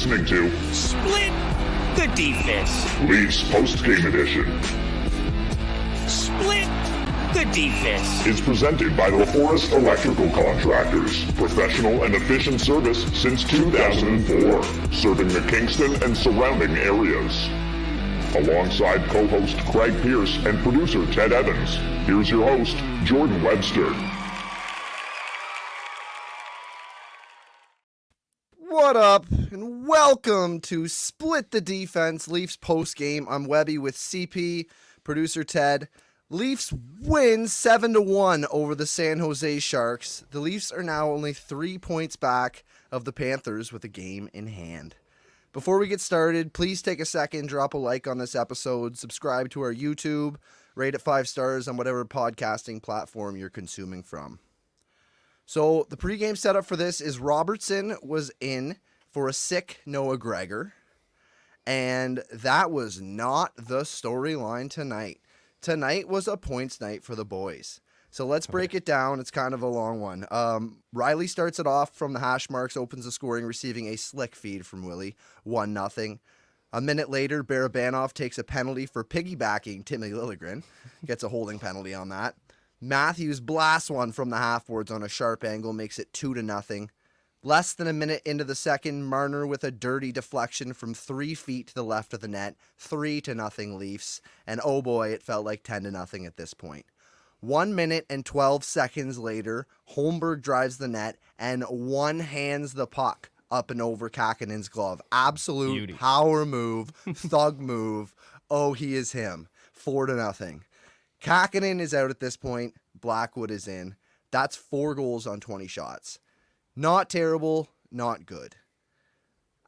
listening to Split the Defense. Leafs Postgame Edition. Split the Defense. Is presented by the Forest Electrical Contractors. Professional and efficient service since 2004. Serving the Kingston and surrounding areas. Alongside co-host Craig Pearce and producer Ted Evans, here's your host, Jordan Webster. What up, and welcome to Split the Defense, Leafs postgame. I'm Webby with CP, producer Ted. Leafs win 7-1 over the San Jose Sharks. The Leafs are now only 3 points back of the Panthers with a game in hand. Before we get started, please take a second, drop a like on this episode, subscribe to our YouTube, rate it 5 stars on whatever podcasting platform you're consuming from. So the pregame setup for this is Robertson was in for a sick Noah Gregor, and that was not the storyline tonight. Tonight was a points night for the boys. So let's break it down. It's kind of a long one. Riley starts it off from the hash marks, opens the scoring, receiving a slick feed from Willie, 1-0. A minute later, Barabanov takes a penalty for piggybacking Timmy Liljegren, gets a holding penalty on that. Matthews blasts one from the half-boards on a sharp angle, makes it 2-0. Less than a minute into the second, Marner with a dirty deflection from 3 feet to the left of the net, 3-0 Leafs, and oh boy, it felt like 10-0 at this point. 1 minute and 12 seconds later, Holmberg drives the net and one-hands the puck up and over Kakanen's glove. Absolute beauty. Power move, thug move. Oh, he is him. 4-0. Kakinen is out at this point. Blackwood is in. That's 4 goals on 20 shots. Not terrible, not good.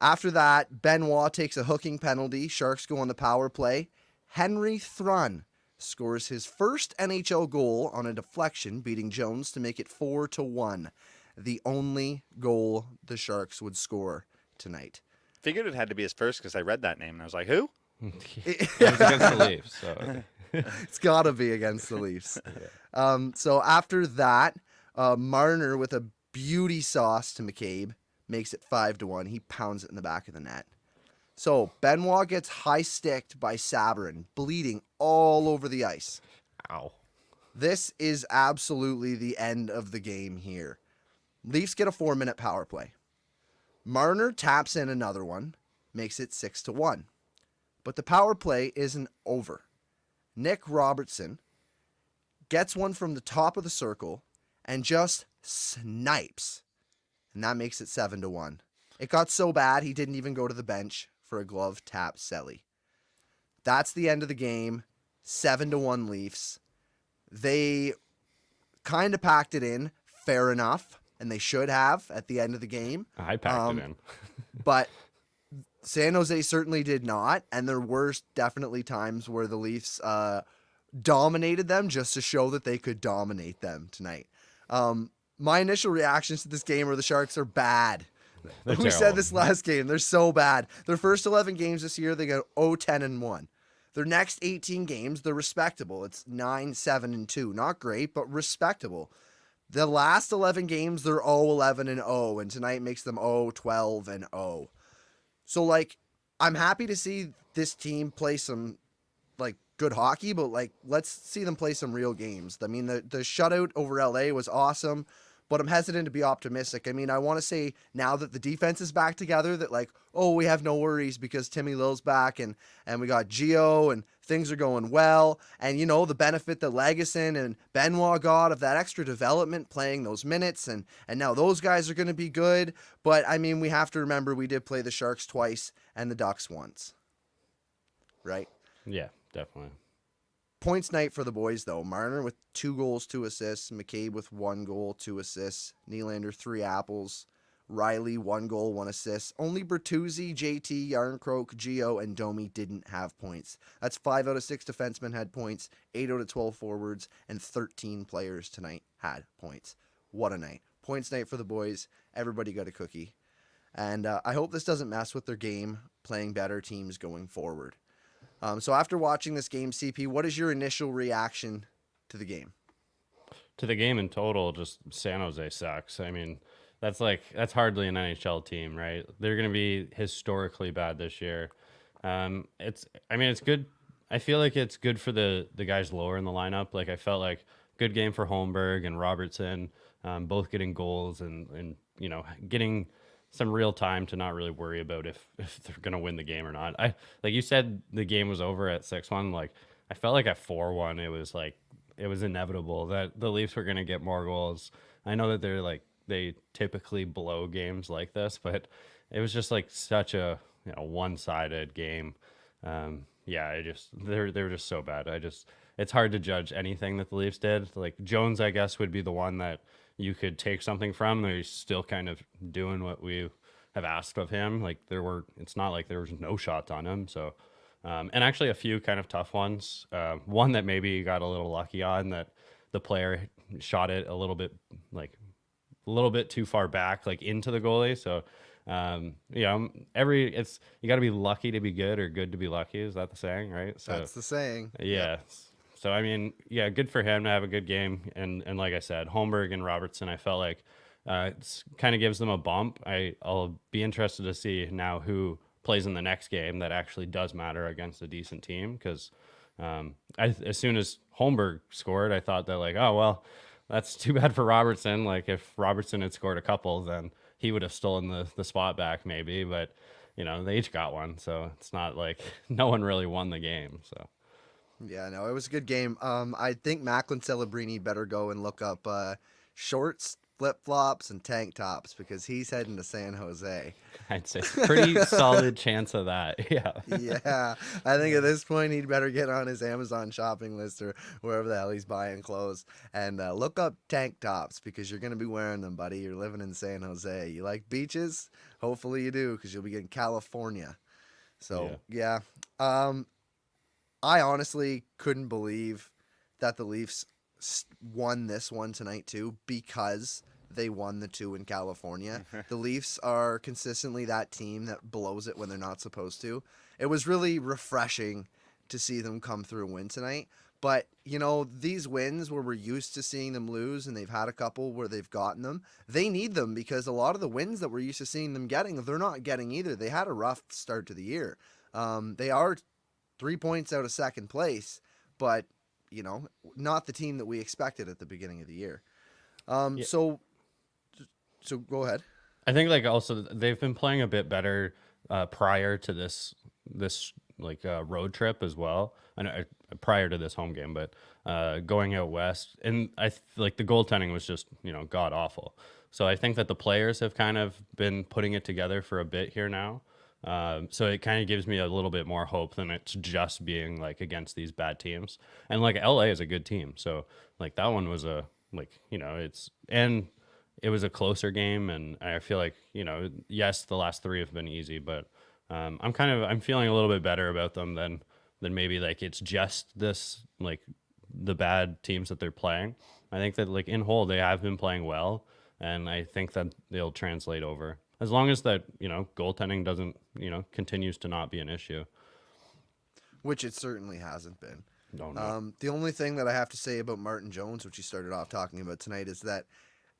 After that, Benoit takes a hooking penalty. Sharks go on the power play. Henry Thrun scores his first NHL goal on a deflection, beating Jones to make it 4-1. The only goal the Sharks would score tonight. Figured it had to be his first because I read that name and I was like, who? It was against the Leafs. So. It's got to be against the Leafs. So after that, Marner with a beauty sauce to McCabe makes it 5-1. He pounds it in the back of the net. So Benoit gets high-sticked by Sabrin, bleeding all over the ice. Ow. This is absolutely the end of the game here. Leafs get a 4-minute power play. Marner taps in another one, makes it 6-1. But the power play isn't over. Nick Robertson gets one from the top of the circle and just snipes. And that makes it 7-1. It got so bad he didn't even go to the bench for a glove tap Selly. That's the end of the game. 7-1 Leafs. They kind of packed it in, fair enough, and they should have at the end of the game. I packed it in. But San Jose certainly did not, and there were definitely times where the Leafs dominated them just to show that they could dominate them tonight. My initial reactions to this game are the Sharks are bad. We said this last game. They're so bad. Their first 11 games this year, they go 0-10-1. Their next 18 games, they're respectable. It's 9-7-2. Not great, but respectable. The last 11 games, they're 0-11-0, and tonight makes them 0-12-0. So, like, I'm happy to see this team play some, like, good hockey, but, like, let's see them play some real games. I mean, the shutout over LA was awesome, but I'm hesitant to be optimistic. I mean, I want to say now that the defense is back together that, like, oh, we have no worries because Timmy Lill's back and we got Gio and things are going well. And, you know, the benefit that Legason and Benoit got of that extra development playing those minutes. And now those guys are going to be good. But, I mean, we have to remember we did play the Sharks twice and the Ducks once. Right? Yeah, definitely. Points night for the boys, though. Marner with 2 goals, 2 assists. McCabe with 1 goal, 2 assists. Nylander, 3 apples. Riley, 1 goal, 1 assist. Only Bertuzzi, JT, Yarncroke, Gio, and Domi didn't have points. That's 5 out of 6 defensemen had points. 8 out of 12 forwards. And 13 players tonight had points. What a night. Points night for the boys. Everybody got a cookie. And I hope this doesn't mess with their game, playing better teams going forward. So after watching this game, CP, what is your initial reaction to the game? To the game in total, just San Jose sucks. I mean, that's hardly an NHL team, right? They're going to be historically bad this year. It's good. I feel like it's good for the guys lower in the lineup. Like I felt like good game for Holmberg and Robertson, both getting goals and getting some real time to not really worry about if they're going to win the game or not. I like you said the game was over at 6-1. Like I felt like at 4-1 it was inevitable that the Leafs were going to get more goals. I know that they typically blow games like this, but it was just like such a one-sided game. They were just so bad. It's hard to judge anything that the Leafs did. Like Jones, I guess, would be the one that you could take something from. They're still kind of doing what we have asked of him. Like it's not like there was no shots on him. So, and actually a few kind of tough ones. One that maybe got a little lucky on that the player shot it a little bit too far back, like into the goalie. So, you got to be lucky to be good or good to be lucky. Is that the saying, right? So That's the saying. yeah. So I mean, yeah, good for him to have a good game. And like I said, Holmberg and Robertson, I felt like it kind of gives them a bump. I'll be interested to see now who plays in the next game that actually does matter against a decent team. Because as soon as Holmberg scored, I thought that like, oh well, that's too bad for Robertson. Like if Robertson had scored a couple, then he would have stolen the spot back maybe. But they each got one, so it's not like no one really won the game. So. Yeah, no, it was a good game. I think Macklin Celebrini better go and look up shorts, flip-flops, and tank tops because he's heading to San Jose. I'd say pretty solid chance of that. Yeah. Yeah, I think at this point he'd better get on his Amazon shopping list or wherever the hell he's buying clothes and look up tank tops because you're going to be wearing them, buddy. You're living in San Jose. You like beaches? Hopefully you do because you'll be in California. So, yeah. I honestly couldn't believe that the Leafs won this one tonight too because they won the two in California. The Leafs are consistently that team that blows it when they're not supposed to. It was really refreshing to see them come through and win tonight. But, these wins where we're used to seeing them lose and they've had a couple where they've gotten them, they need them because a lot of the wins that we're used to seeing them getting, they're not getting either. They had a rough start to the year. They are 3 points out of second place, but, not the team that we expected at the beginning of the year. So go ahead. I think also they've been playing a bit better prior to this road trip as well. And prior to this home game, but going out west, and I like the goaltending was just god awful. So I think that the players have kind of been putting it together for a bit here now. So it kind of gives me a little bit more hope than it's just being like against these bad teams. And like LA is a good team. So like that one was it was a closer game. And I feel like, yes, the last three have been easy, but I'm feeling a little bit better about them than maybe like it's just this, like the bad teams that they're playing. I think that like in whole, they have been playing well. And I think that they'll translate over. As long as that, goaltending doesn't, continues to not be an issue. Which it certainly hasn't been. No. The only thing that I have to say about Martin Jones, which you started off talking about tonight, is that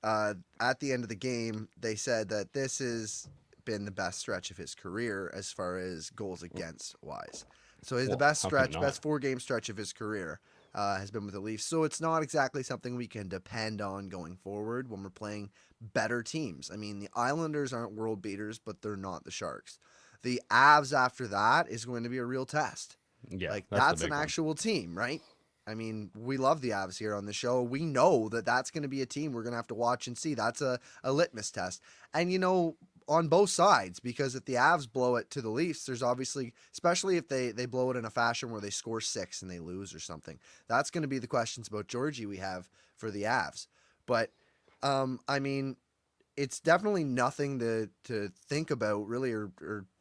at the end of the game, they said that this has been the best stretch of his career as far as goals against wise. So the best 4-game stretch of his career has been with the Leafs. So it's not exactly something we can depend on going forward when we're playing better teams. I mean, the Islanders aren't world beaters, but they're not the Sharks. The Avs after that is going to be a real test. Yeah, that's an actual team, right? I mean, we love the Avs here on the show. We know that that's going to be a team we're going to have to watch and see. That's a litmus test. And, on both sides, because if the Avs blow it to the Leafs, there's obviously, especially if they blow it in a fashion where they score 6 and they lose or something, that's going to be the questions about Georgie we have for the Avs. But, I mean, it's definitely nothing to think about really or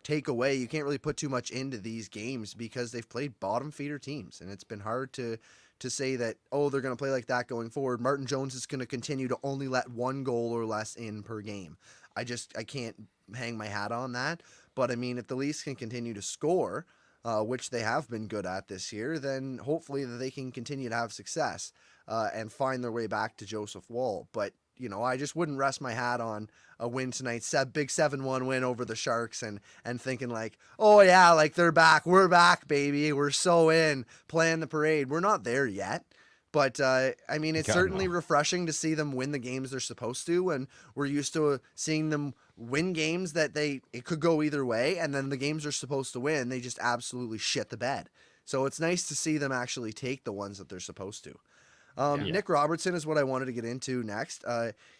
take away. You can't really put too much into these games because they've played bottom feeder teams, and it's been hard to say that, they're going to play like that going forward. Martin Jones is going to continue to only let 1 goal or less in per game. I can't hang my hat on that. But, I mean, if the Leafs can continue to score, which they have been good at this year, then hopefully they can continue to have success and find their way back to Joseph Woll. But I just wouldn't rest my hat on a win tonight. Big 7-1 win over the Sharks and thinking like, oh yeah, like they're back. We're back, baby. We're so in, playing the parade. We're not there yet. But, I mean, it's God, certainly no. refreshing to see them win the games they're supposed to. And we're used to seeing them win games that it could go either way. And then the games they're supposed to win, they just absolutely shit the bed. So it's nice to see them actually take the ones that they're supposed to. Nick Robertson is what I wanted to get into next.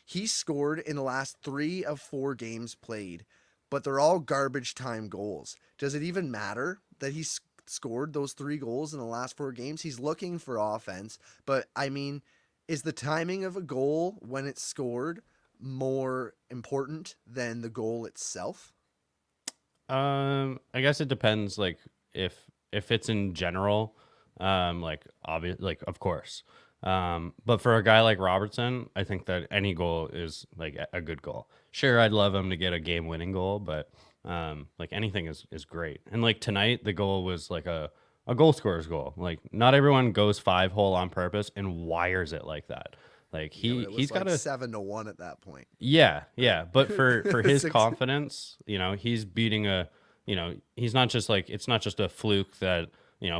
He scored in the last 3 of 4 games played, but they're all garbage time goals. Does it even matter that he scored those 3 goals in the last 4 games? He's looking for offense, but I mean, is the timing of a goal when it's scored more important than the goal itself? I guess it depends. Like if it's in general, like obvious, like of course. But for a guy like Robertson, I think that any goal is like a good goal. Sure, I'd love him to get a game-winning goal, but like anything is great. And like tonight, the goal was like a goal scorer's goal. Like not everyone goes 5-hole on purpose and wires it like that. Like he's got a 7-1 at that point. Yeah. But for his 6 confidence, he's beating he's not just like, it's not just a fluke that,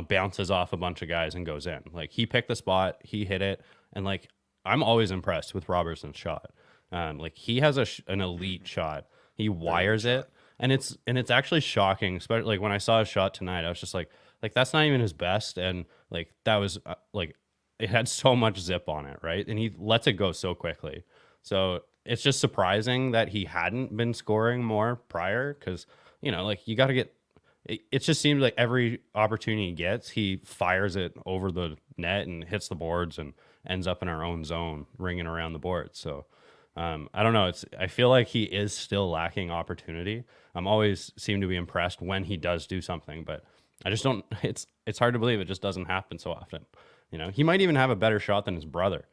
bounces off a bunch of guys and goes in. Like he picked the spot, he hit it. And like, I'm always impressed with Robertson's shot. Like he has an elite shot. He wires it. And it's actually shocking, especially like when I saw his shot tonight, I was just like that's not even his best. And like, that was like, it had so much zip on it, right? And he lets it go so quickly. So it's just surprising that he hadn't been scoring more prior because, like you got to get, it just seems like every opportunity he gets, he fires it over the net and hits the boards and ends up in our own zone, ringing around the board. So I don't know. I feel like he is still lacking opportunity. I'm always seem to be impressed when he does do something, but I just don't, it's hard to believe it just doesn't happen so often. He might even have a better shot than his brother,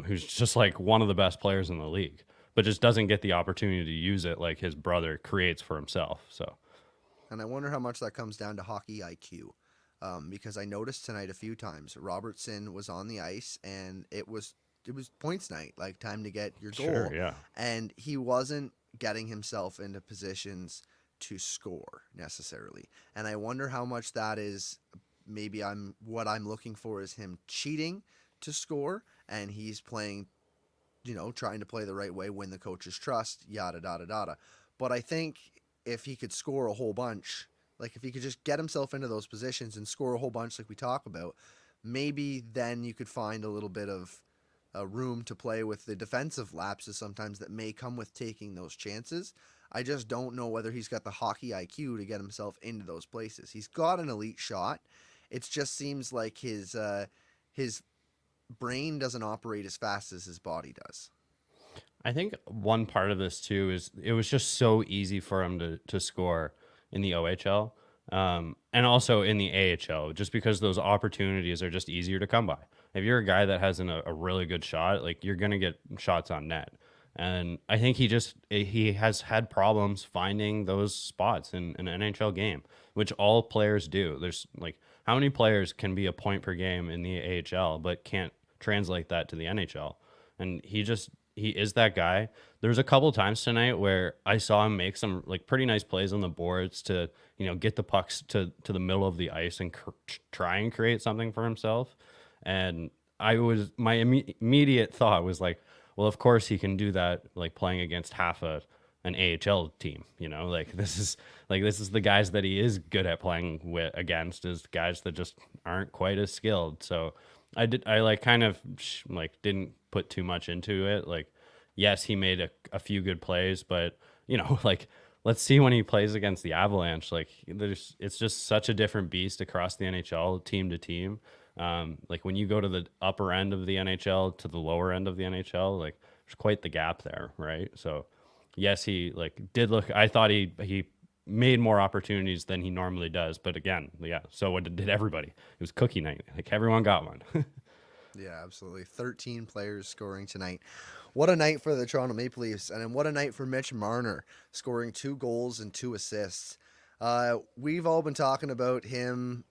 who's just like one of the best players in the league, but just doesn't get the opportunity to use it like his brother creates for himself. So, and I wonder how much that comes down to hockey IQ, because I noticed tonight a few times Robertson was on the ice and it was points night, like time to get your goal. Sure, yeah. And he wasn't getting himself into positions to score necessarily. And I wonder how much that is. Maybe what I'm looking for is him cheating to score, and he's playing, trying to play the right way, win the coach's trust, yada, yada, yada. But I think if he could score a whole bunch, like if he could just get himself into those positions and score a whole bunch like we talk about, maybe then you could find a little bit of room to play with the defensive lapses sometimes that may come with taking those chances. I just don't know whether he's got the hockey IQ to get himself into those places. He's got an elite shot. It just seems like his brain doesn't operate as fast as his body does. I think one part of this too is it was just so easy for him to score in the OHL and also in the AHL, just because those opportunities are just easier to come by. If you're a guy that has a really good shot, like you're going to get shots on net. And I think he has had problems finding those spots in an NHL game, which all players do. There's like, how many players can be a point per game in the AHL, but can't translate that to the NHL? And he is that guy. There's a couple times tonight where I saw him make some like pretty nice plays on the boards to, get the pucks to the middle of the ice and try and create something for himself. And my immediate thought was like, well, of course he can do that, like playing against half an AHL team, like this is the guys that he is good at playing against is guys that just aren't quite as skilled. So I like kind of like didn't put too much into it. Like, yes, he made a few good plays, but like let's see when he plays against the Avalanche. Like it's just such a different beast across the NHL team to team. Like when you go to the upper end of the NHL to the lower end of the NHL, like there's quite the gap there, right? So yes, he like did look. I thought he made more opportunities than he normally does, but again, yeah. So what did everybody? It was cookie night. Like everyone got one. Yeah, absolutely. 13 players scoring tonight. What a night for the Toronto Maple Leafs, and what a night for Mitch Marner, scoring 2 goals and 2 assists. We've all been talking about him.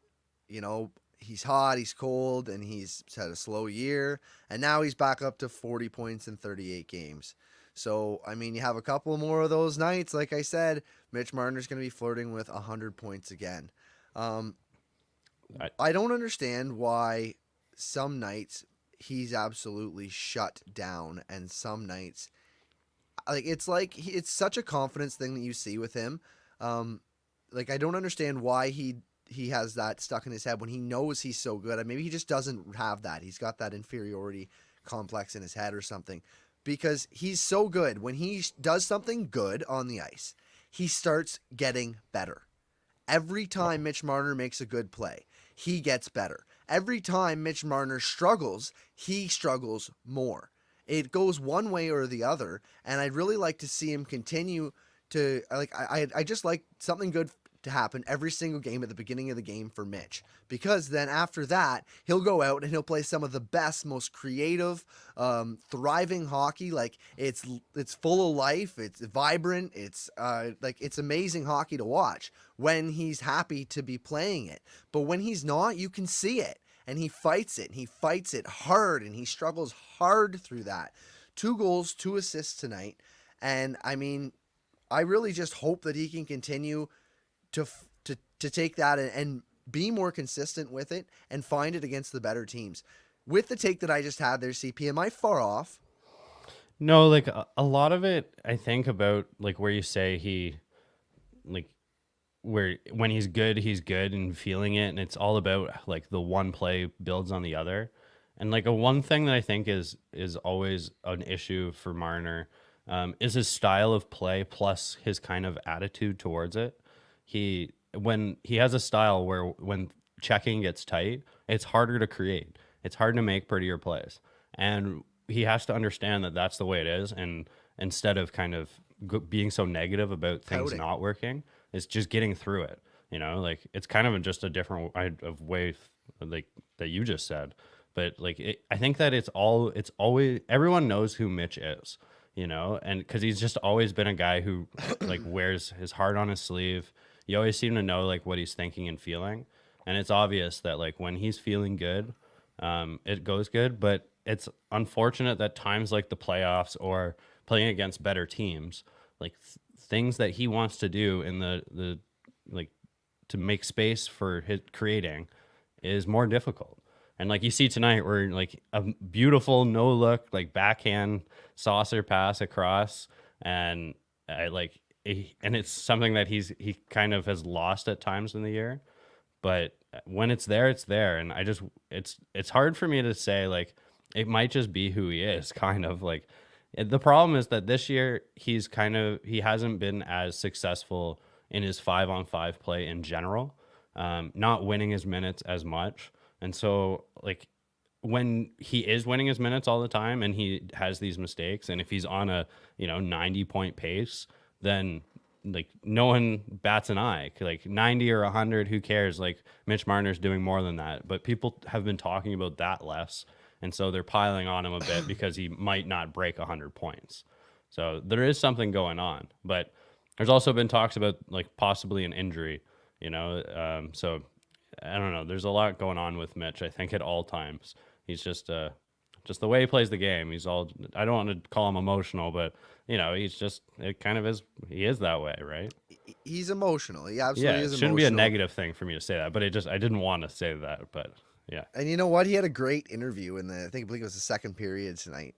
he's hot, he's cold, and he's had a slow year, and now he's back up to 40 points in 38 games. So, I mean, you have a couple more of those nights. Like I said, Mitch Marner's going to be flirting with 100 points again. I don't understand why some nights he's absolutely shut down, and some nights, it's such a confidence thing that you see with him. I don't understand why he has that stuck in his head when he knows he's so good. Maybe he just doesn't have that. He's got that inferiority complex in his head or something, because he's so good. When he does something good on the ice, he starts getting better. Every time Mitch Marner makes a good play, he gets better. Every time Mitch Marner struggles, he struggles more. It goes one way or the other, and I'd really like to see him continue to, I just like something good to happen every single game at the beginning of the game for Mitch, because then after that he'll go out and he'll play some of the best, most creative, thriving hockey. Like it's full of life, it's vibrant, it's amazing hockey to watch when he's happy to be playing it. But when he's not, you can see it, and he fights it, and he fights it hard, and he struggles hard through that. 2 goals, 2 assists tonight, and I mean, I really just hope that he can continue to take that and be more consistent with it and find it against the better teams. With the take that I just had there, CP, am I far off? No, like a lot of it, I think about like where you say he, like where when he's good and feeling it, and it's all about like the one play builds on the other. And like one thing that I think is always an issue for Marner is his style of play plus his kind of attitude towards it. When he has a style where when checking gets tight, it's harder to create. It's hard to make prettier plays. And he has to understand that that's the way it is. And instead of kind of being so negative about things not working, it's just getting through it. You know, like it's kind of just a different way like that you just said. But like, I think that it's always, everyone knows who Mitch is, you know, and because he's just always been a guy who like wears his heart on his sleeve. You always seem to know like what he's thinking and feeling. And it's obvious that like when he's feeling good, it goes good. But it's unfortunate that times like the playoffs or playing against better teams, like things that he wants to do in the like to make space for his creating is more difficult. And like you see tonight, where like a beautiful no look, like backhand saucer pass across, and and it's something that he kind of has lost at times in the year. But when it's there, it's there. And it's hard for me to say, like, it might just be who he is, kind of like. The problem is that this year he hasn't been as successful in his 5-on-5 play in general, not winning his minutes as much. And so like when he is winning his minutes all the time and he has these mistakes, and if he's on a 90-point pace, then like no one bats an eye. Like 90 or 100, who cares? Like Mitch Marner's doing more than that. But people have been talking about that less. And so they're piling on him a bit because he might not break 100 points. So there is something going on. But there's also been talks about like possibly an injury, so I don't know. There's a lot going on with Mitch, I think, at all times. He's just the way he plays the game. I don't want to call him emotional, but it kind of is. He is that way, right? He's emotional. He absolutely is emotional. It shouldn't be a negative thing for me to say that, but I didn't want to say that, but yeah. And you know what? He had a great interview in I believe it was the second period tonight.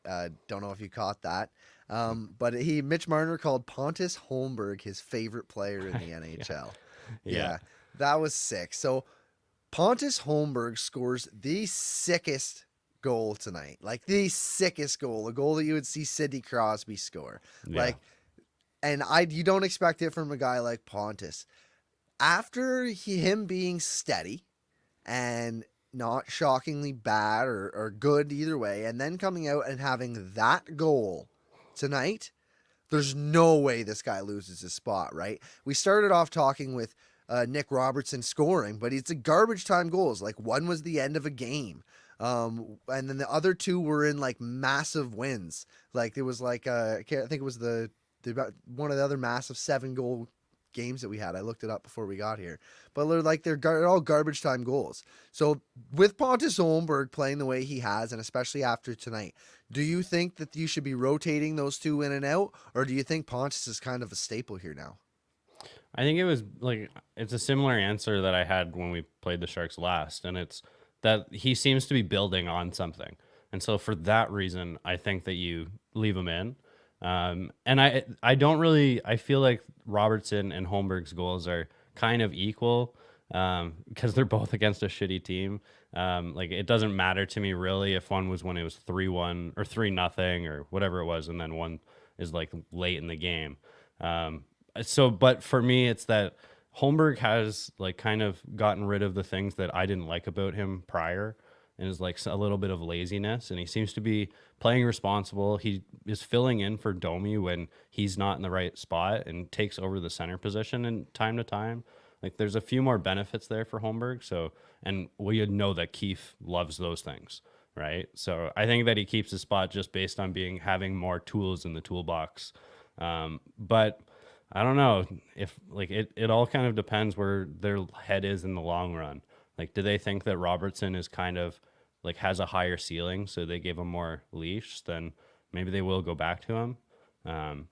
Don't know if you caught that. But Mitch Marner called Pontus Holmberg his favorite player in the NHL. Yeah. That was sick. So Pontus Holmberg scores the sickest goal tonight. Like the sickest goal, a goal that you would see Sidney Crosby score. Yeah. You don't expect it from a guy like Pontus. After him being steady and not shockingly bad or good either way, and then coming out and having that goal tonight, there's no way this guy loses his spot, right? We started off talking with Nick Robertson scoring, but it's a garbage time goals. Like one was the end of a game. And then the other two were in like massive wins. Like it was like, I think it was one of the other massive 7-goal games that we had. I looked it up before we got here, but they're all garbage time goals. So with Pontus Holmberg playing the way he has, and especially after tonight, do you think that you should be rotating those two in and out, or do you think Pontus is kind of a staple here now? I think it was like it's a similar answer that I had when we played the Sharks last, and it's that he seems to be building on something. And so for that reason, I think that you leave him in. And I don't really, I feel like Robertson and Holmberg's goals are kind of equal because they're both against a shitty team. Like it doesn't matter to me really if one was when it was 3-1 or 3-0 or whatever it was, and then one is like late in the game. But for me, it's that Holmberg has like kind of gotten rid of the things that I didn't like about him prior, and is like a little bit of laziness, and he seems to be playing responsible. He is filling in for Domi when he's not in the right spot and takes over the center position in time to time. Like there's a few more benefits there for Holmberg. So, and we know that Keefe loves those things, right? So I think that he keeps his spot just based on having more tools in the toolbox. But I don't know if like it all kind of depends where their head is in the long run. Like, do they think that Robertson is kind of like has a higher ceiling, so they give him more leash? Then maybe they will go back to him. And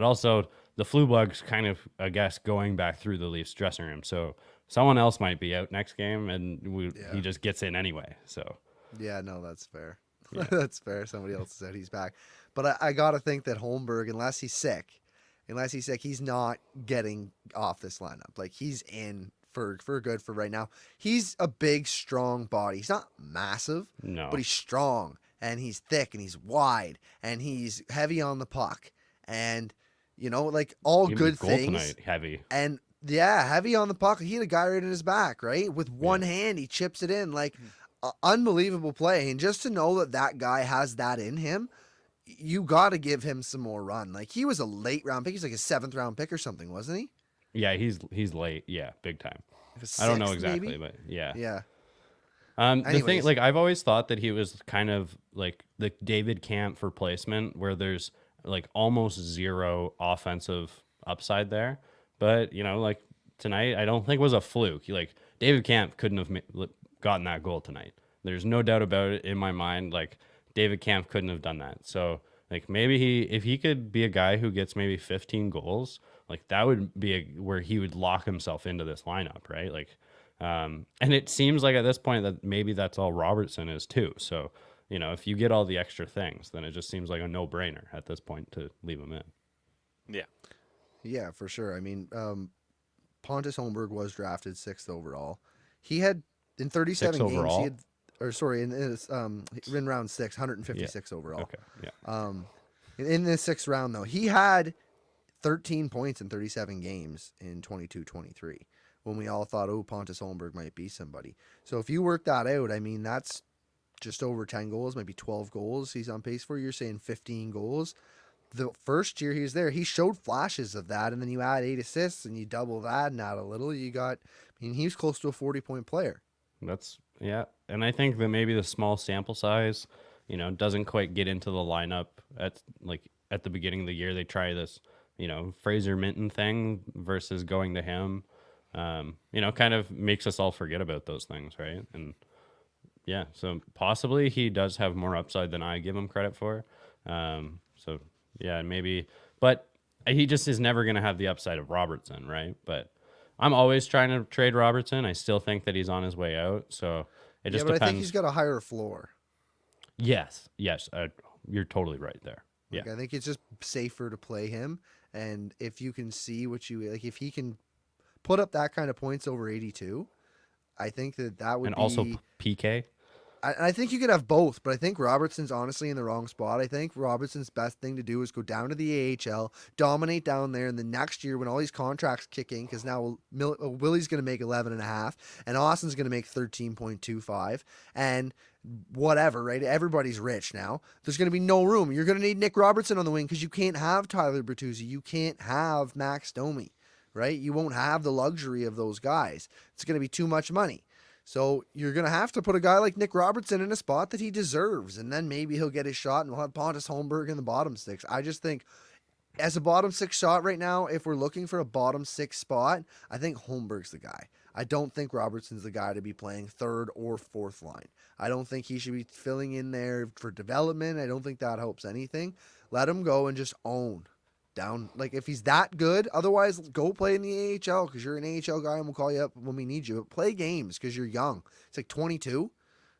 also the flu bug's kind of, I guess, going back through the Leafs dressing room. So someone else might be out next game, and he just gets in anyway. So yeah, no, that's fair. Yeah. That's fair. Somebody else said he's back, but I got to think that Holmberg, unless he's sick, he's not getting off this lineup. Like he's in for good for right now. He's a big, strong body. He's not massive, no, but he's strong and he's thick and he's wide and he's heavy on the puck. And like all Even good goal things. tonight, heavy. And yeah, heavy on the puck. He had a guy right in his back, right? With one hand, he chips it in. Like unbelievable play. And just to know that guy has that in him, you got to give him some more run. Like he was a late round pick. He's like a 7th round pick or something, wasn't he? Yeah, he's late. Yeah, big time. I don't know exactly, maybe? but yeah. Yeah. The thing, like, I've always thought that he was kind of like the David Kampf replacement, where there's like almost zero offensive upside there. But like tonight, I don't think was a fluke. Like David Kampf couldn't have gotten that goal tonight. There's no doubt about it in my mind. Like David Kampf couldn't have done that. So like maybe if he could be a guy who gets maybe 15 goals, like that would be where he would lock himself into this lineup, right? Like, and it seems like at this point that maybe that's all Robertson is too. So, if you get all the extra things, then it just seems like a no-brainer at this point to leave him in. Yeah. Yeah, for sure. I mean, Pontus Holmberg was drafted 6th overall. He had in 37 games. Overall? He had, or sorry, in round 6, 156 overall. Okay. Yeah. In the 6th round though, he had 13 points in 37 games in 22-23 when we all thought, oh, Pontus Holmberg might be somebody. So if you work that out, I mean, that's just over 10 goals, maybe 12 goals he's on pace for. You're saying 15 goals. The first year he was there, he showed flashes of that, and then you add 8 assists and you double that and add a little, he was close to a 40-point player. Yeah. And I think that maybe the small sample size, doesn't quite get into the lineup at the beginning of the year. They try this, Fraser Minton thing versus going to him, kind of makes us all forget about those things, right? And yeah, so possibly he does have more upside than I give him credit for. So yeah, maybe, but he just is never going to have the upside of Robertson, right? But I'm always trying to trade Robertson. I still think that he's on his way out. So it just depends. I think he's got a higher floor. Yes. You're totally right there. Yeah. I think it's just safer to play him. And if you can see if he can put up that kind of points over 82, I think that would be. And also PK. I think you could have both, but I think Robertson's honestly in the wrong spot. I think Robertson's best thing to do is go down to the AHL, dominate down there, and then next year when all these contracts kick in, because now Willie's going to make 11.5, and Austin's going to make 13.25, and whatever, right? Everybody's rich now. There's going to be no room. You're going to need Nick Robertson on the wing because you can't have Tyler Bertuzzi. You can't have Max Domi, right? You won't have the luxury of those guys. It's going to be too much money. So you're going to have to put a guy like Nick Robertson in a spot that he deserves, and then maybe he'll get his shot, and we'll have Pontus Holmberg in the bottom 6. I just think as a bottom 6 shot right now, if we're looking for a bottom 6 spot, I think Holmberg's the guy. I don't think Robertson's the guy to be playing 3rd or 4th line. I don't think he should be filling in there for development. I don't think that helps anything. Let him go and just own down. Like, if he's that good, otherwise go play in the AHL because you're an AHL guy and we'll call you up when we need you. But play games because you're young. It's like 22,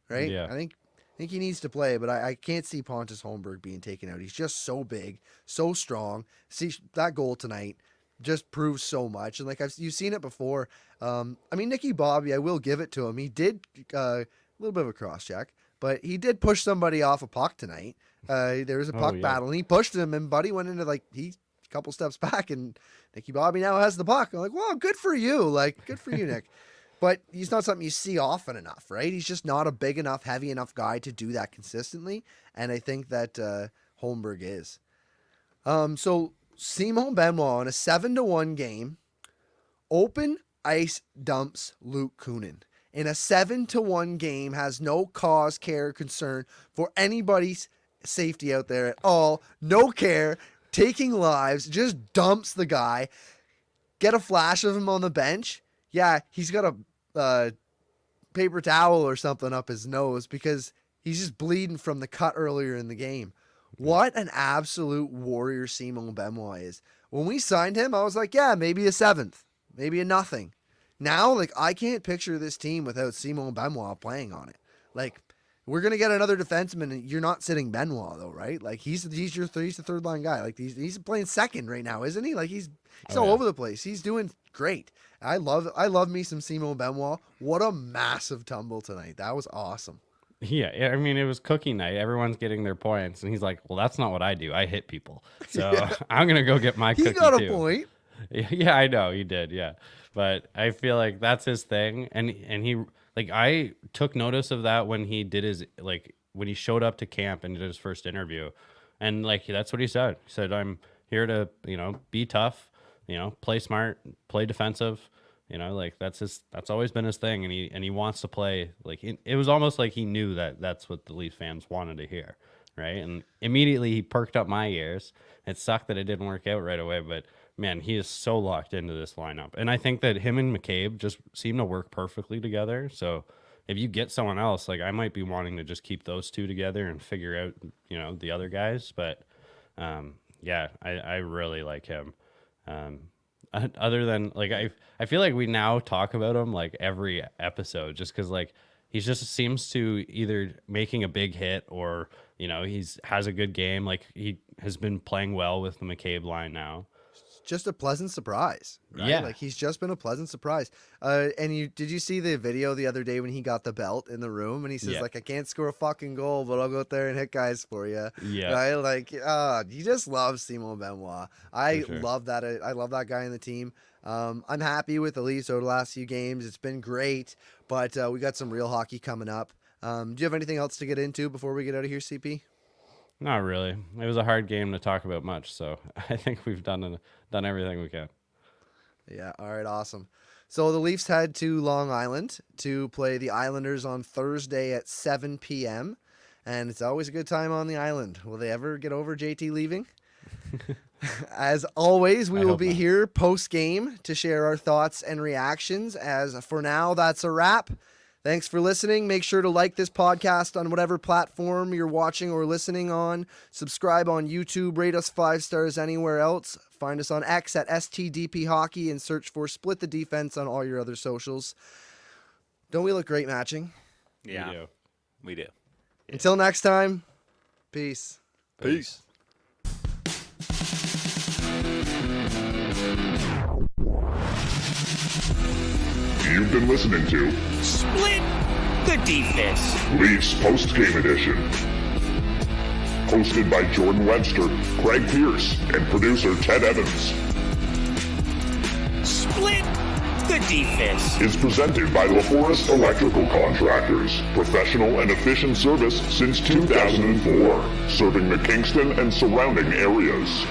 right? Yeah. I think he needs to play, but I can't see Pontus Holmberg being taken out. He's just so big, so strong. See, that goal tonight just proves so much. And like you've seen it before. I mean, Nicky Bobby, I will give it to him. He did a little bit of a cross check, but he did push somebody off a puck tonight. There was a puck battle, and he pushed him, and Buddy went into a couple steps back, and Nicky Bobby now has the puck. I'm like, wow, good for you. Like, good for you, Nick. But he's not something you see often enough, right? He's just not a big enough, heavy enough guy to do that consistently. And I think that Holmberg is. So Simon Benoit in a 7-1 game, open ice dumps Luke Kunin. In a 7-1 game, has no cause, care, concern for anybody's safety out there at all. No care, taking lives, just dumps the guy. Get a flash of him on the bench. Yeah, he's got a paper towel or something up his nose because he's just bleeding from the cut earlier in the game. What an absolute warrior Simon Benoit is. When we signed him, I was like, yeah, maybe a 7th, maybe a nothing. Now, like, I can't picture this team without Simon Benoit playing on it. Like, we're going to get another defenseman, and you're not sitting Benoit, though, right? Like, he's the 3rd line guy. Like, he's playing 2nd right now, isn't he? Like, he's all over the place. He's doing great. I love me some Simon Benoit. What a massive tumble tonight. That was awesome. Yeah, I mean, it was cookie night. Everyone's getting their points, and he's like, well, that's not what I do. I hit people. So I'm going to go get my cookie, He got a too. point. Yeah, I know. He did, yeah. But I feel like that's his thing. And he, like, I took notice of that when he did his, like, when he showed up to camp and did his first interview. And, like, that's what he said. He said, I'm here to, be tough, play smart, play defensive. Like that's always been his thing, and he wants to play. Like it was almost like he knew that that's what the Leafs fans wanted to hear, right? And immediately he perked up my ears. It sucked that it didn't work out right away, but man, he is so locked into this lineup, and I think that him and McCabe just seem to work perfectly together. So if you get someone else, like I might be wanting to just keep those two together and figure out the other guys, but yeah, I really like him. Other than like I feel like we now talk about him like every episode just because like he just seems to either making a big hit or has a good game. Like he has been playing well with the McCabe line now. Just a pleasant surprise, right? Yeah. Like he's just been a pleasant surprise. And did you see the video the other day when he got the belt in the room and he says like, I can't score a fucking goal, but I'll go out there and hit guys for you. Yeah. Right. Like, you just love Simon Benoit. I love that. I love that guy in the team. I'm happy with the Leafs over the last few games. It's been great, but we got some real hockey coming up. Do you have anything else to get into before we get out of here, CP? Not really. It was a hard game to talk about much, so I think we've done everything we can. Yeah, all right, awesome. So the Leafs head to Long Island to play the Islanders on Thursday at 7 p.m., and it's always a good time on the island. Will they ever get over JT leaving? As always, we will be here post-game to share our thoughts and reactions. As for now, that's a wrap. Thanks for listening. Make sure to like this podcast on whatever platform you're watching or listening on. Subscribe on YouTube. Rate us 5 stars anywhere else. Find us on X at STDP Hockey and search for Split the Defense on all your other socials. Don't we look great matching? Yeah, we do. Until next time, peace. Peace. You've been listening to Split the Defense. Leafs Post-Game Edition. Hosted by Jordan Webster, Craig Pearce, and producer Ted Evans. Split the Defense. Is presented by LaForest Electrical Contractors. Professional and efficient service since 2004. Serving the Kingston and surrounding areas.